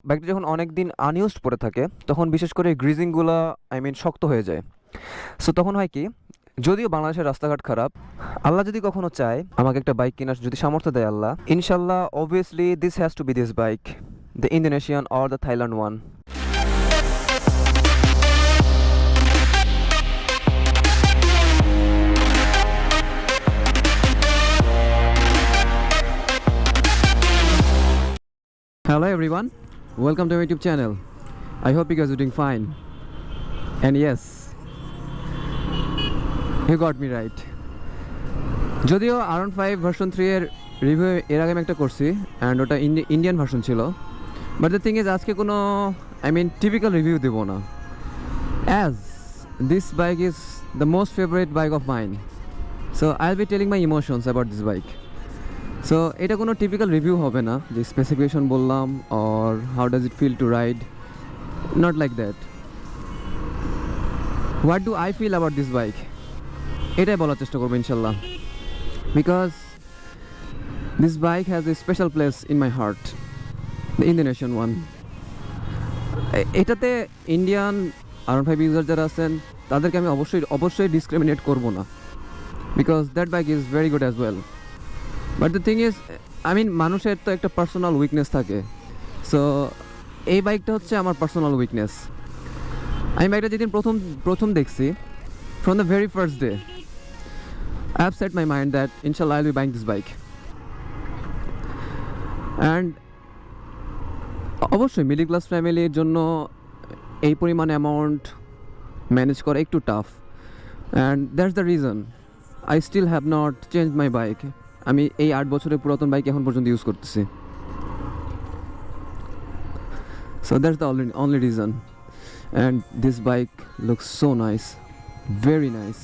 বাইকটা যখন অনেক দিন আনইউজড পড়ে থাকে তখন বিশেষ করে গ্রিজিংগুলো শক্ত হয়ে যায়। সো তখন হয় কি, যদিও বাংলাদেশের রাস্তাঘাট খারাপ, আল্লাহ যদি কখনো চায় আমাকে একটা বাইক কেনার যদি সামর্থ্য দেয় আল্লাহ, ইনশাল্লাহ obviously this has to be this bike, the Indonesian or the Thailand one. Hello everyone, welcome to my YouTube channel. I hope you guys are doing fine. And yes, you got me right. যদিও R15 version 3 এর review এর আগে আমি একটা করছি and ওটা Indian version ছিল, but the thing is আজকে কোনো টিপিক্যাল রিভিউ দেব না, as this bike is the most favourite bike of mine. So I will be telling my emotions about this bike. So এটা কোনো টিপিক্যাল রিভিউ হবে না যে স্পেসিফিকেশন বললাম or how does it feel to ride, not like that. What do I feel about this bike, এটাই বলার চেষ্টা করবো ইনশাল্লাহ, because this bike has a special place in my heart, the Indonesian one. এটাতে Indian R15 user যারা আছেন তাদেরকে আমি অবশ্যই ডিসক্রিমিনেট করবো না, because that bike is very good as well. But the thing is মানুষের তো একটা পার্সোনাল উইকনেস থাকে। সো এই বাইকটা হচ্ছে আমার পার্সোনাল উইকনেস। আমি বাইকটা যেদিন প্রথম দেখছি, from the very first day I have set my mind that inshallah I'll be buying this bike. And অবশ্যই মিডল ক্লাস ফ্যামিলির জন্য এই পরিমাণ অ্যামাউন্ট ম্যানেজ করা একটু tough, and that's the reason I still have not change my bike. আমি এই 8 বছরের পুরাতন বাইক এখন পর্যন্ত ইউজ করতেছি। So that's the only reason. And this bike looks so nice, very nice.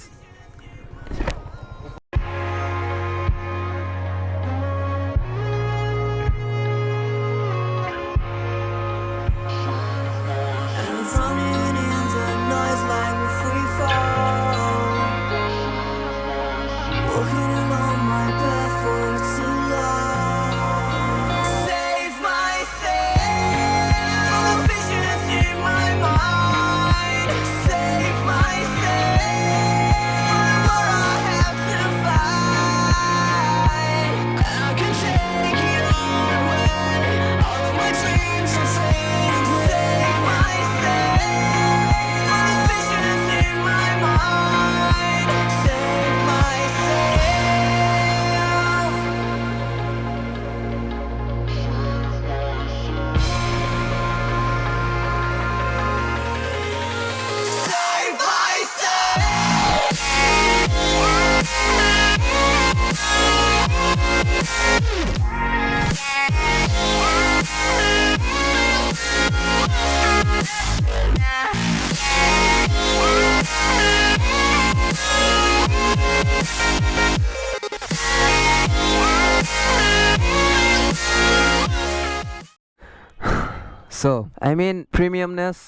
So premiumness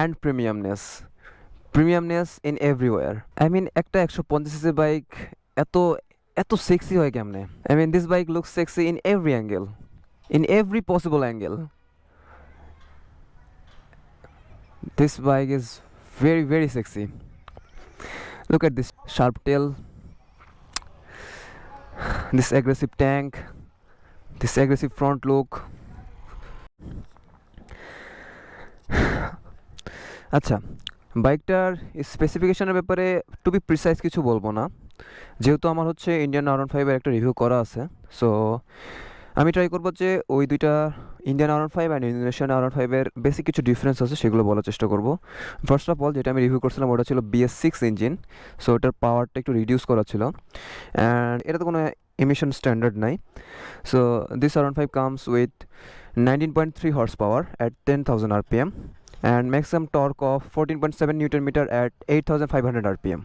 and premiumness in everywhere. একটা 150cc bike এত sexy হয় কেমনে? This bike looks sexy in every angle, in every possible angle. This bike is very very sexy. Look at this sharp tail, this aggressive tank, this aggressive front look. আচ্ছা, বাইকটার স্পেসিফিকেশনের ব্যাপারে two B precise কিছু বলবো না, যেহেতু আমার হচ্ছে Indian R15 এর একটা রিভিউ করা আছে। সো আমি ট্রাই করবো যে ওই দুইটা Indian R15 and Indonesian R15 এর বেসিক কিছু ডিফারেন্স আছে সেগুলো বলার চেষ্টা করব। ফার্স্ট অফ অল, যেটা আমি রিভিউ করছিলাম ওটা ছিল BS6 ইঞ্জিন। সো ওটার পাওয়ারটা একটু রিডিউস করা ছিল, অ্যান্ড এটা তো কোনো এমিশন স্ট্যান্ডার্ড নাই। So this R15 comes with 19.3 horsepower at 10,000 RPM and maximum torque of 14.7 Newton meter at 8,500 RPM.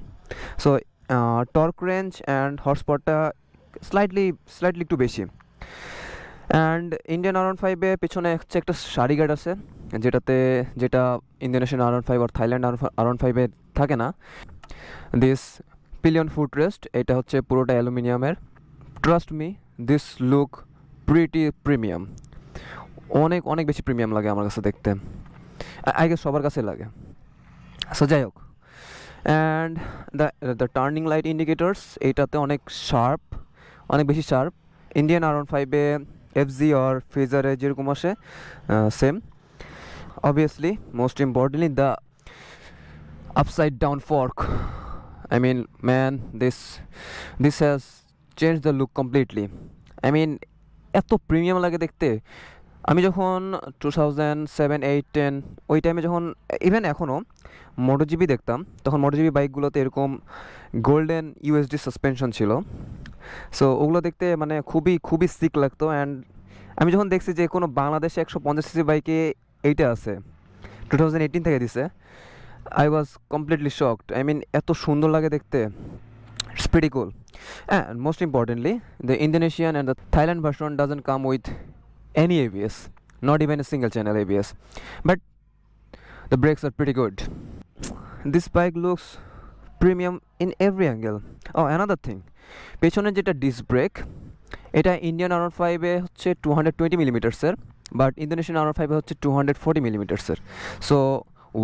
So torque range and horsepower slightly একটু বেশি। অ্যান্ড ইন্ডিয়ান R15 এর পেছনে হচ্ছে একটা সারি গার্ড আছে, যেটা ইন্দোনেশিয়ান R15 আর থাইল্যান্ড R15 এ থাকে না। দিস পিলিয়ন ফুট রেস্ট, এটা হচ্ছে পুরোটা অ্যালুমিনিয়ামের। Trust me, this look pretty premium. অনেক অনেক বেশি প্রিমিয়াম লাগে আমার কাছে দেখতে, আই গেস সবার কাছে লাগে। সো যাই হোক, and the the turning light indicators এইটাতে অনেক শার্প, অনেক বেশি শার্প। ইন্ডিয়ান R15-এ FZ আর ফেজারে যেরকম আসে same. Obviously most importantly the upside down fork. I mean, man, this has changed the look completely. I mean, এত প্রিমিয়াম লাগে দেখতে। আমি যখন 2007, 8, 10 ওই টাইমে যখন, ইভেন এখনও মোটোজিবি দেখতাম, তখন মোটোজিবি বাইকগুলোতে এরকম গোল্ডেন ইউএসডি সাসপেনশন ছিল। সো ওগুলো দেখতে মানে খুবই খুবই সিক লাগতো। অ্যান্ড আমি যখন দেখছি যে কোনো বাংলাদেশে 150cc বাইকে এইটা আছে, 2018 থেকে দিছে, I was completely shocked. I mean, এত সুন্দর লাগে দেখতে। It's pretty cool. And most importantly, the Indonesian and the Thailand version doesn't come with any ABS, not even a single channel ABS. But the brakes are pretty good. This bike looks premium in every angle. Oh, another thing. পেছনে যেটা disc brake, এটা Indian R15-এ হচ্ছে 220mm, but Indonesian R15-এ হচ্ছে 240mm. So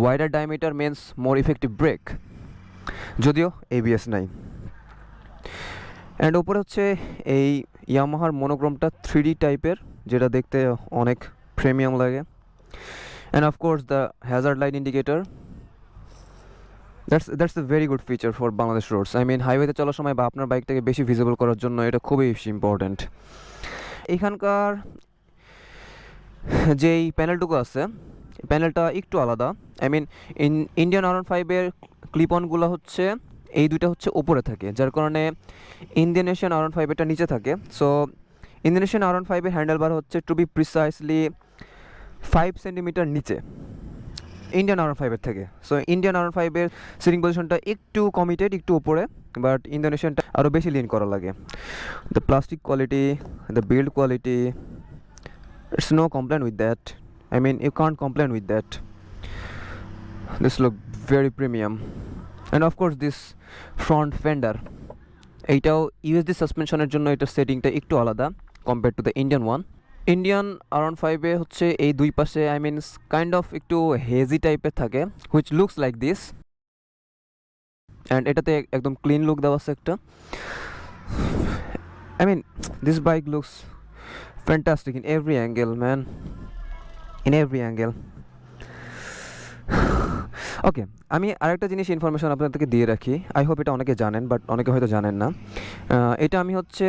wider diameter means more effective brake, যদিও ABS নাই। And ওপরে হচ্ছে এই ইয়ামাহার মনোগ্রামটা 3D টাইপের, যেটা দেখতে অনেক প্রিমিয়াম লাগে। And of course the hazard light indicator, that's a very good feature for Bangladesh roads. I mean, হাইওয়েতে চলার সময় বা আপনার বাইকটাকে বেশি ভিজিবল করার জন্য এটা খুবই বেশি ইম্পর্ট্যান্ট। এখানকার যেই প্যানেলটুকু আছে, প্যানেলটা একটু আলাদা। আই মিন, ইন্ডিয়ান R15-এর ক্লিপ-অনগুলো হচ্ছে এই দুইটা হচ্ছে ওপরে থাকে, যার কারণে ইন্দোনেশিয়ান R15-এটা নিচে থাকে। সো ইন্দোনেশিয়ান R15-এর হ্যান্ডেলবার হচ্ছে টু বি প্রিসাইসলি 5 সেন্টিমিটার নিচে ইন্ডিয়ান R15-এর থেকে। সো ইন্ডিয়ান R15-এর সিটিং পজিশনটা একটু কমিটেড, একটু ওপরে, বাট ইন্দোনেশিয়ানটা আরও বেশি লিন করা লাগে। The plastic quality, the build quality, it's no complaint with that. I mean, you can't complain with that. This look very premium. And of course this front fender, এইটাও USD সাসপেনশনের জন্য এটার সেটিংটা একটু আলাদা compare to the Indian one. Indian R15-এ হচ্ছে এই দুই পাশে আই মিন কাইন্ড অফ একটু হেজি টাইপের থাকে, which looks like this. And এটাতে একদম ক্লিন লুক দেওয়া আছে একটা। I mean, this bike looks fantastic in every angle, man, in every angle. Okay, আমি আরেকটা জিনিস ইনফরমেশন আপনাদেরকে দিয়ে রাখি, আই হোপ এটা অনেকে জানেন, বাট অনেকে হয়তো জানেন না। এটা আমি হচ্ছে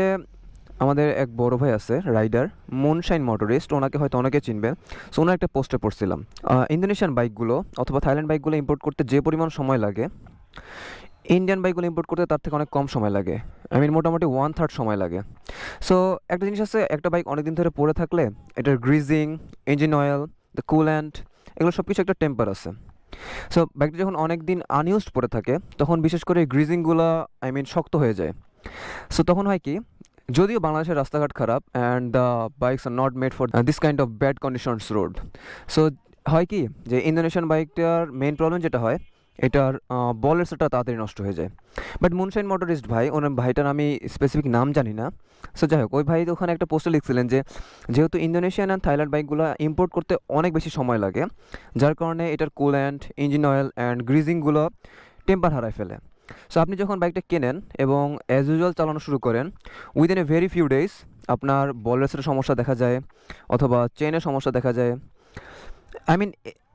আমাদের এক বড় ভাই আছে রাইডার, মুনশাইন মোটরিস্ট, ওনাকে হয়তো অনেকে চিনবেন। সো ওনার একটা পোস্টে পড়ছিলাম, ইন্দোনেশিয়ান বাইকগুলো অথবা থাইল্যান্ড বাইকগুলো ইম্পোর্ট করতে যে পরিমাণ সময় লাগে, ইন্ডিয়ান বাইকগুলো ইম্পোর্ট করতে তার থেকে অনেক কম সময় লাগে। আই মিন, মোটামুটি 1/3 সময় লাগে। সো একটা জিনিস আছে, একটা বাইক অনেক দিন ধরে পড়ে থাকলে এটার greasing, engine oil, the coolant, এগুলো সব কিছু একটা টেম্পার আছে। সো বাইকটা যখন অনেক দিন আনইউজড পড়ে থাকে, তখন বিশেষ করে গ্রিজিংগুলো আই মিন শক্ত হয়ে যায়। সো তখন হয় কি, যদিও বাংলাদেশের রাস্তাঘাট খারাপ and the bikes are not made for this kind of bad conditions road. So হয় কি যে ইন্দোনেশিয়ান বাইকটার মেইন প্রবলেম যেটা হয়, এটার বলের সেটটা তাড়াতাড়ি নষ্ট হয়ে যায়। বাট মুনশাইন মোটরিস্ট ভাই, ওনার ভাইটার আমি স্পেসিফিক নাম জানি না। সো যাই হোক, ওই ভাই ওখানে একটা পোস্টে লিখছিলেন যে যেহেতু ইন্দোনেশিয়ান অ্যান্ড থাইল্যান্ড বাইকগুলো ইম্পোর্ট করতে অনেক বেশি সময় লাগে, যার কারণে এটার কুল্যান্ট, ইঞ্জিন অয়েল অ্যান্ড গ্রিজিংগুলো টেম্পার হারায় ফেলে। সো আপনি যখন বাইকটা কেনেন এবং অ্যাজ ইউজুয়াল চালানো শুরু করেন, within a very few days আপনার বলের সমস্যা দেখা যায় অথবা চেনের সমস্যা দেখা যায়। আই মিন,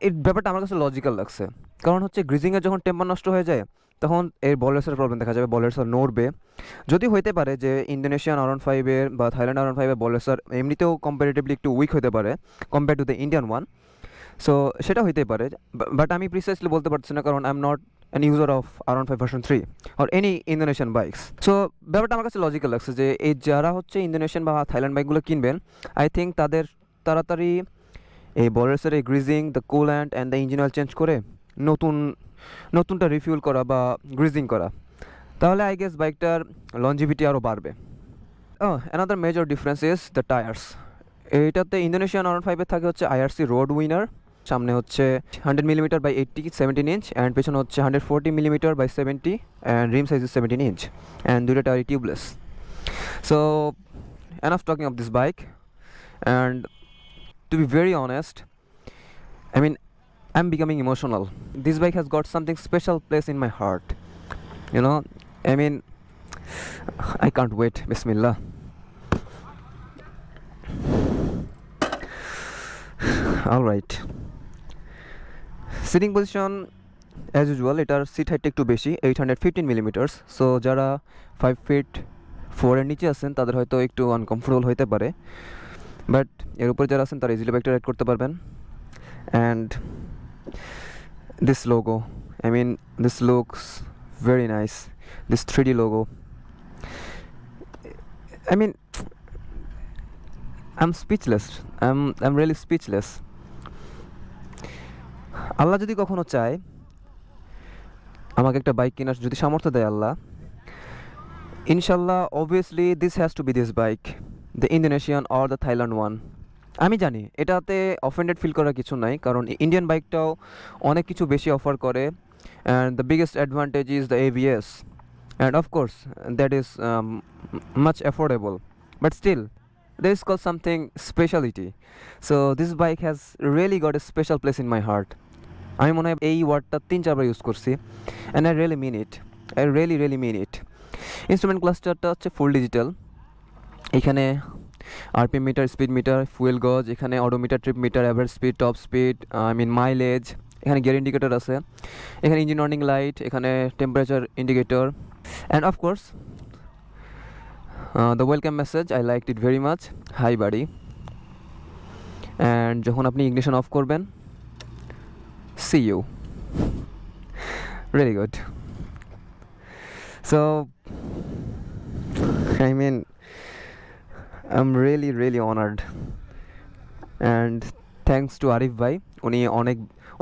এই ব্যাপারটা আমার কাছে লজিক্যাল লাগছে, কারণ হচ্ছে গ্রিজিংয়ের যখন টেম্পার নষ্ট হয়ে যায়, তখন এর বলের প্রবলেম দেখা যাবে, বলের নড়বে। যদি হইতে পারে যে ইন্দোনেশিয়ান R15-এর বা থাইল্যান্ড R15-এর বলের এমনিতেও কম্পারেটিভলি একটু উইক হতে পারে compare to the Indian one. So সেটা হইতেই পারে, বাট আমি প্রিসাইসলি বলতে পারছি না, কারণ I am not an user of R15 version 3 or any Indonesian bikes. So ব্যাপারটা আমার কাছে লজিক্যাল লাগছে যে এই যারা হচ্ছে ইন্দোনেশিয়ান বা থাইল্যান্ড বাইকগুলো কিনবেন, আই থিঙ্ক তাদের তাড়াতাড়ি এই বলের এই greasing, the coolant and the engine oil change করে নতুনটা রিফিউল করা বা গ্রিজিং করা, তাহলে আই গেস বাইকটার লঞ্জিভিটি আরও বাড়বে। Another major difference is the tyres. এইটাতে ইন্দোনেশিয়ান R15-এ থাকে হচ্ছে IRC রোড উইনার, সামনে হচ্ছে 100mm by 80 17 ইঞ্চ অ্যান্ড পেছনে হচ্ছে 140mm by 70 and rim size is 17 inch and দুটো টায়ারই tubeless. So enough talking of this bike, and to be very honest, I mean, I'm becoming emotional. This bike has got something special place in my heart. You know, I mean, I can't wait. Bismillah. All right. Sitting position as usual, এটার seat হাইটটা একটু বেশি, 815 millimetres. So যারা 5 fit 4 এর নিচে আছেন তাদের হয়তো একটু আনকমফোর্টেবল হতে পারে, বাট এর উপরে যারা আছেন তারা ইজিলি বাইকটা রাইড করতে পারবেন। And this logo, I mean, this looks very nice. This 3D logo. I mean, I'm speechless. I'm really speechless. আল্লাহ যদি কখনো চায় আমাকে একটা বাইক কেনার যদি সামর্থ্য দেয় আল্লাহ, ইনশাল্লাহ obviously this has to be this bike, the Indonesian or the Thailand one. আমি জানি এটাতে অফেন্ডেড ফিল করার কিছু নাই, কারণ ইন্ডিয়ান বাইকটাও অনেক কিছু বেশি অফার করে, and the biggest advantage is the ABS, and of course that is much affordable, but still there is called something speciality. So this bike has really got a special place in my heart. আমি মনে হয় এই ওয়ার্ডটা 3-4 বার use করছি, and I really mean it, I really mean it. Instrument ক্লাস্টারটা হচ্ছে full digital. এখানে RPM meter, speed meter, fuel gauge, এখানে odometer, trip meter, average speed, top speed, I mean mileage, এখানে গিয়ার ইন্ডিকেটর আছে, এখানে engine warning light, এখানে temperature indicator, and of course the welcome message. I liked it very much, hi buddy. And যখন আপনি ignition off করবেন, see you. Really good. So I mean, I'm really honored, and thanks to Arif bhai. উনি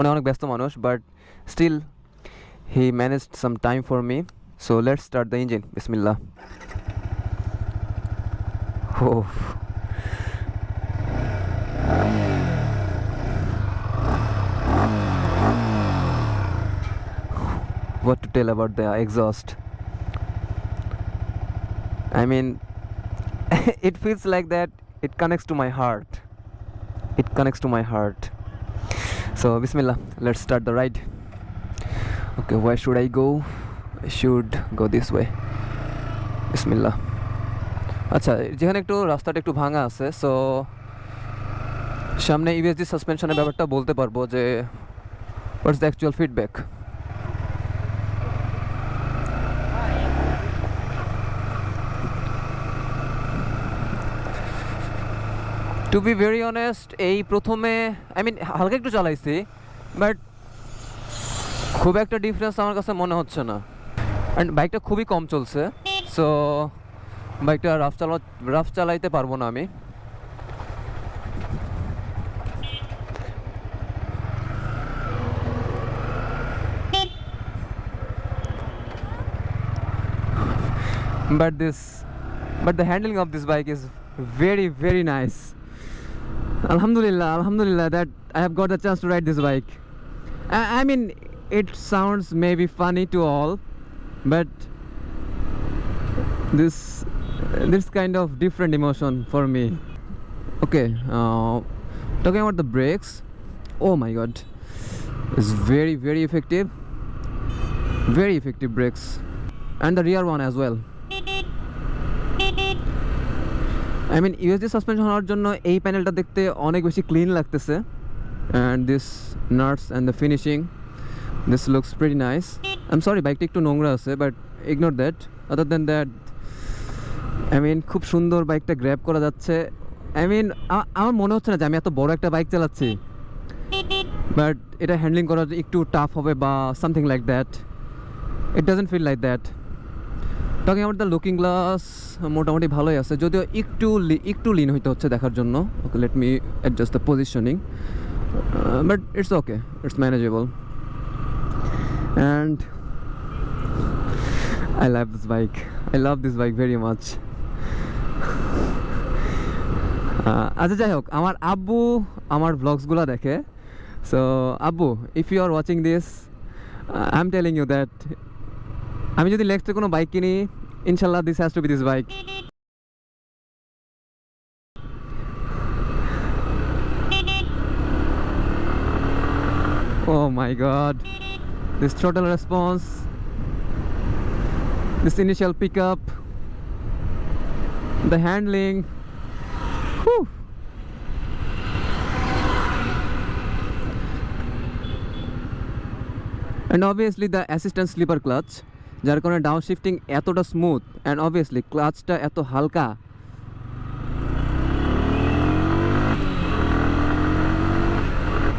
অনেক ব্যস্ত মানুষ, but still he managed some time for me. So let's start the engine. Bismillah. Oh. What to tell about the exhaust? I mean, it feels like that it connects to my heart. It connects to my heart. So bismillah, let's start the ride. Okay, where should I go? I should go this way. Bismillah. আচ্ছা, যেখানে একটু রাস্তাটা একটু ভাঙা আছে, so সামনে USD সাসপেনশনের ব্যাপারটা বলতে পারবো যে what's the actual feedback. To be very honest, এই প্রথমে হালকা একটু চালাইছি, বাট খুব একটা ডিফারেন্স আমার কাছে মনে হচ্ছে না। অ্যান্ড বাইকটা খুবই কম চলছে, সো বাইকটা রাফ চালাইতে পারবো না আমি। But the handling of this bike is very nice. Alhamdulillah that I have got the chance to ride this bike. I mean, it sounds maybe funny to all, but this kind of different emotion for me. Okay, talking about the brakes, oh my god, it's very effective brakes, and the rear one as well. I mean, USD suspension হওয়ার জন্য এই প্যানেলটা দেখতে অনেক বেশি clean লাগতেছে, and this nuts and the finishing, this looks pretty nice. I'm sorry, বাইকটা একটু নোংরা আছে, but ignore that. Other than that, I mean, খুব সুন্দর বাইকটা গ্র্যাব করা যাচ্ছে। I mean, আমার মনে হচ্ছে না যে আমি এত বড় একটা বাইক চালাচ্ছি, বাট এটা হ্যান্ডলিং করা একটু টাফ হবে বা something like that. It doesn't feel like that. Talking about the looking glass, মোটামুটি ভালোই আছে, যদিও একটু লিন হইতে হচ্ছে দেখার জন্য। Okay, let me adjust the positioning, but it's okay, it's manageable. And I love this bike very much. আচ্ছা, যাই হোক, আমার আব্বু আমার ব্লগসগুলো দেখে, সো আব্বু, if you are watching this, I am telling you that আমি যদি নেক্সটে কোনো বাইক কিনি, ইনশাল্লাহ this has to be this bike. Oh my god. This throttle response, this initial pickup, the handling. Whew. And obviously the assistant slipper clutch, যার কারণে down shifting এতটা smooth, and obviously ক্লাচটা এত হালকা।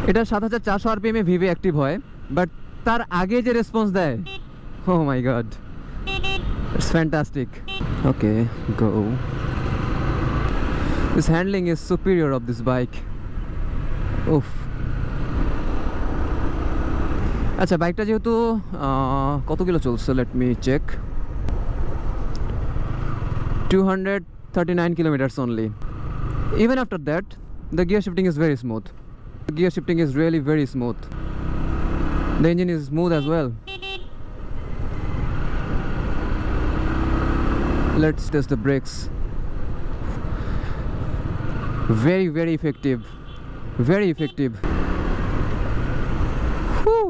এটা 7400 আরপিএম এ ভিভি অ্যাক্টিভ হয়, but তার আগে যে রেসপন্স দেয়, oh my god, it's fantastic. Okay, go. This handling is superior of this bike. Oof. আচ্ছা, বাইকটা যেহেতু কত কিলো চলছে, let me check. 239 kilometers only. Even after that, the gear shifting is very smooth. The gear shifting is really very smooth. The engine is smooth as well. Let's test the brakes. Very, very effective. Very effective. Whew.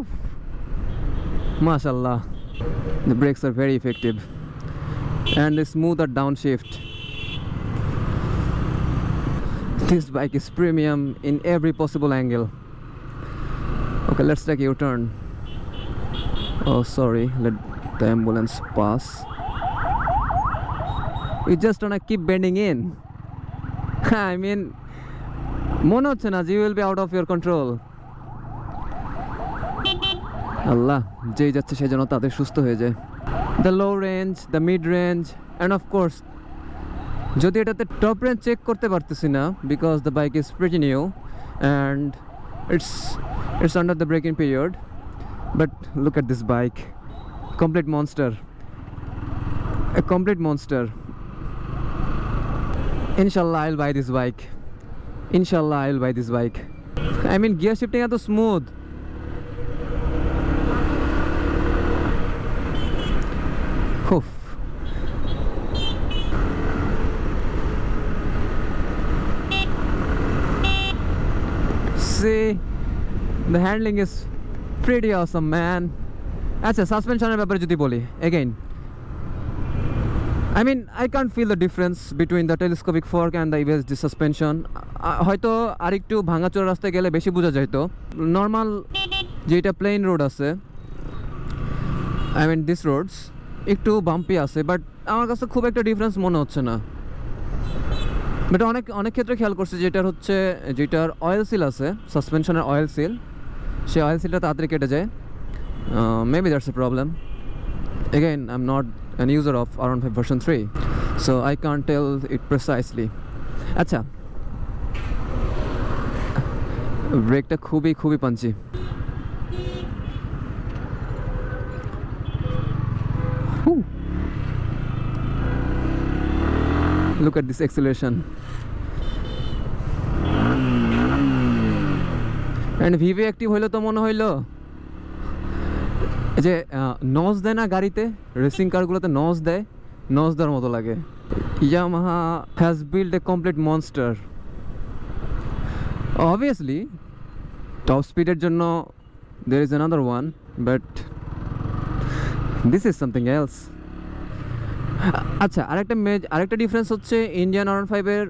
MashaAllah. The brakes are very effective. And the smoother downshift. This bike is premium in every possible angle. Okay, let's take a U-turn. Oh, sorry. Let the ambulance pass. We just wanna keep bending in. I mean, মনে হচ্ছে না যে you will be out of your control. আল্লাহ, যেই যাচ্ছে সেই জন্য তাদের সুস্থ হয়ে যায়। The low range, the mid range, and of course, যদি এটাতে টপ রেঞ্জ চেক করতে পারতেছি না, because the bike is pretty new and it's under the braking period. But look at this bike, complete monster, a complete monster. Inshallah, I'll buy this bike. Inshallah, I'll buy this bike. I mean, gear shifting এত smooth. Oof. See, the handling is pretty awesome, man. আচ্ছা, সাসপেনশনের ব্যাপারে যদি বলি, again, I mean, I can't feel the difference between the telescopic fork and the ABS disc suspension. হয়তো আরেকটু ভাঙাচোরা রাস্তায় গেলে বেশি বোঝা যাইতো। নর্মাল যেটা প্লেন রোড আছে, I mean this roads একটু বাম্পি আছে, বাট আমার কাছে খুব একটা ডিফারেন্স মনে হচ্ছে না। বাট অনেক ক্ষেত্রে খেয়াল করছি যেটার অয়েল সিল আছে, সাসপেনশনের অয়েল সিল, সেই অয়েল সিলটা তাড়াতাড়ি কেটে যায়। Maybe that's a problem. Again, I'm not an user of R15 version 3, so I can't tell it precisely. আচ্ছা, ব্রেকটা খুবই Panji. Look at this acceleration. And VV active হইলো তো মনে হইলো যে নজ দেয় না গাড়িতে, রেসিং কারগুলোতে নজ দেওয়ার মতো লাগে। Yamaha has built a complete monster. Obviously, top speed-এর জন্য there is another one, but this is something else. আচ্ছা, আরেকটা ডিফারেন্স হচ্ছে ইন্ডিয়ান R15 এর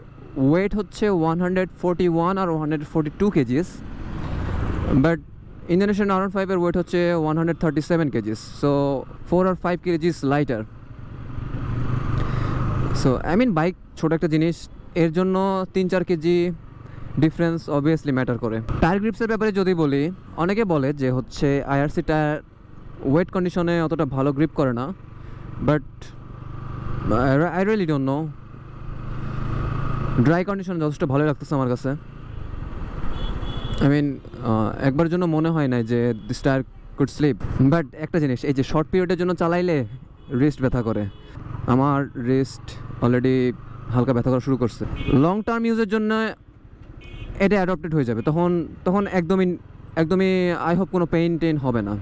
ওয়েট হচ্ছে 141 আর 142 কেজিস, বাট ইন্দোনেশিয়ান R15 এর ওয়েট হচ্ছে 137 KGs, so 4 or 5 KGs lighter. So I mean, bike ছোট একটা জিনিস, এর জন্য 3-4 কেজি ডিফারেন্স অবভিয়াসলি ম্যাটার করে। টায়ার গ্রিপসের ব্যাপারে যদি বলি, অনেকে বলে যে হচ্ছে IRC টায়ার ওয়েট কন্ডিশনে অতটা ভালো গ্রিপ করে না, but I really don't know. Dry condition যথেষ্ট ভালো লাগতেছে আমার কাছে। আই মিন, একবার জন্য মনে হয় না যে this tyre could slip. But একটা জিনিস, এই যে শর্ট পিরিয়ডের জন্য চালাইলে রিস্ট ব্যথা করে। আমার রিস্ট অলরেডি হালকা ব্যথা করা শুরু করছে। লং টার্ম ইউজের জন্য এটা অ্যাডপ্টেড হয়ে যাবে, তখন একদমই আই হোপ কোনো পেইন হবে না।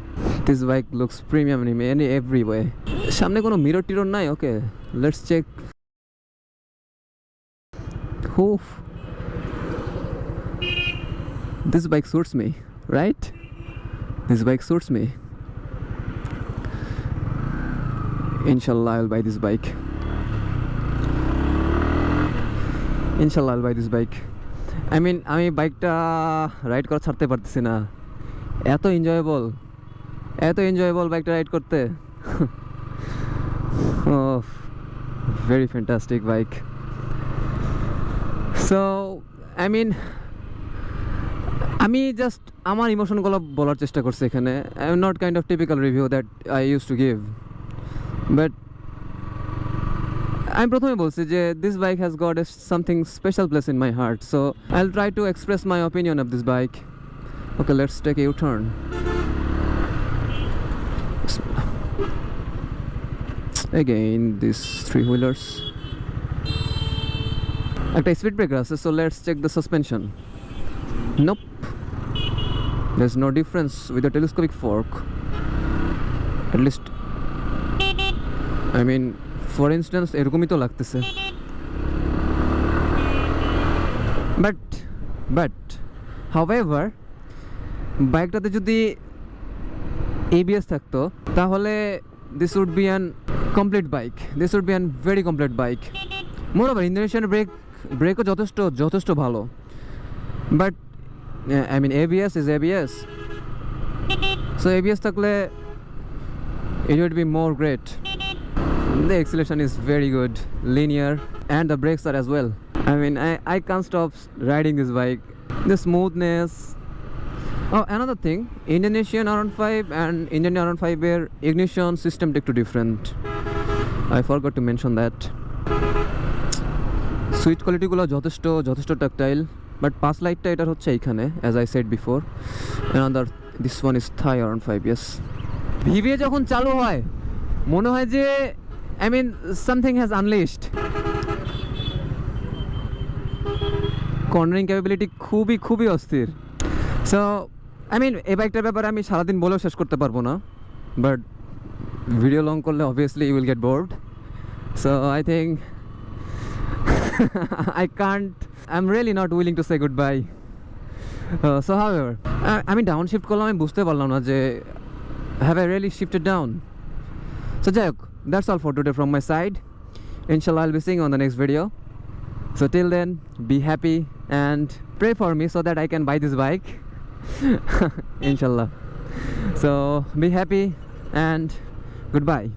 This bike looks premium in every way. সামনে কোনো মিরর টিরর নাই। Okay, let's check. This bike suits me, right? This bike suits me. Inshallah, I'll buy this bike. Inshallah, I'll buy this bike. I mean, আমি বাইকটা ride করা ছাড়তে পারতেছি না, এত এনজয়েবল বাইকটা রাইড করতে। Oh, very fantastic bike. So, I mean, আমি জাস্ট আমার ইমোশনগুলো বলার চেষ্টা করছি এখানে। I am not kind of typical review that I use to give, but আমি প্রথমে বলছি যে this bike has got a something special place in my heart, so I will try to express my opinion of this bike. Okay, let's take a U-turn. Again, these three-wheelers. একটা speed breaker আছে, so let's check the suspension. Nope, there's no difference with the telescopic fork, at least. I mean, for instance, এরকমই তো লাগতেছে, but however, বাইকটাতে যদি ABS থাকতো তাহলে this would be an complete bike. This would be a very complete bike. Moreover, Indonesian brake যথেষ্ট ভালো, but I mean ABS is ABS, so ABS থাকলে it would be more great. The acceleration is very good, linear, and the brakes are as well. I mean, I can't stop riding this bike. The smoothness. Oh, another thing, Indonesian R15 and Indian R15 এর ignition system একটু different. I forgot to mention that. Switch কোয়ালিটিগুলো যথেষ্ট tactile, but pass লাইটটা এটার হচ্ছে এইখানে, as I said before. Another, this one is Thai R15, yes. VVA যখন চালু হয় মনে হয় যে I mean something has unleashed. Cornering capability খুবই অস্থির। সো I mean এই বাইকটার ব্যাপারে আমি সারাদিন বলেও শেষ করতে পারবো না, বাট ভিডিও লং করলে obviously you will get bored, so I think I can't, I'm really not willing to say goodbye. So however, আমি ডাউন শিফট করলাম, আমি বুঝতে পারলাম না যে have I really shifted down. So যাই হোক, that's all for today from my side. Inshallah, I'll be seeing you on the next video. So till then, be happy and pray for me so that I can buy this bike. Inshallah. So be happy and goodbye.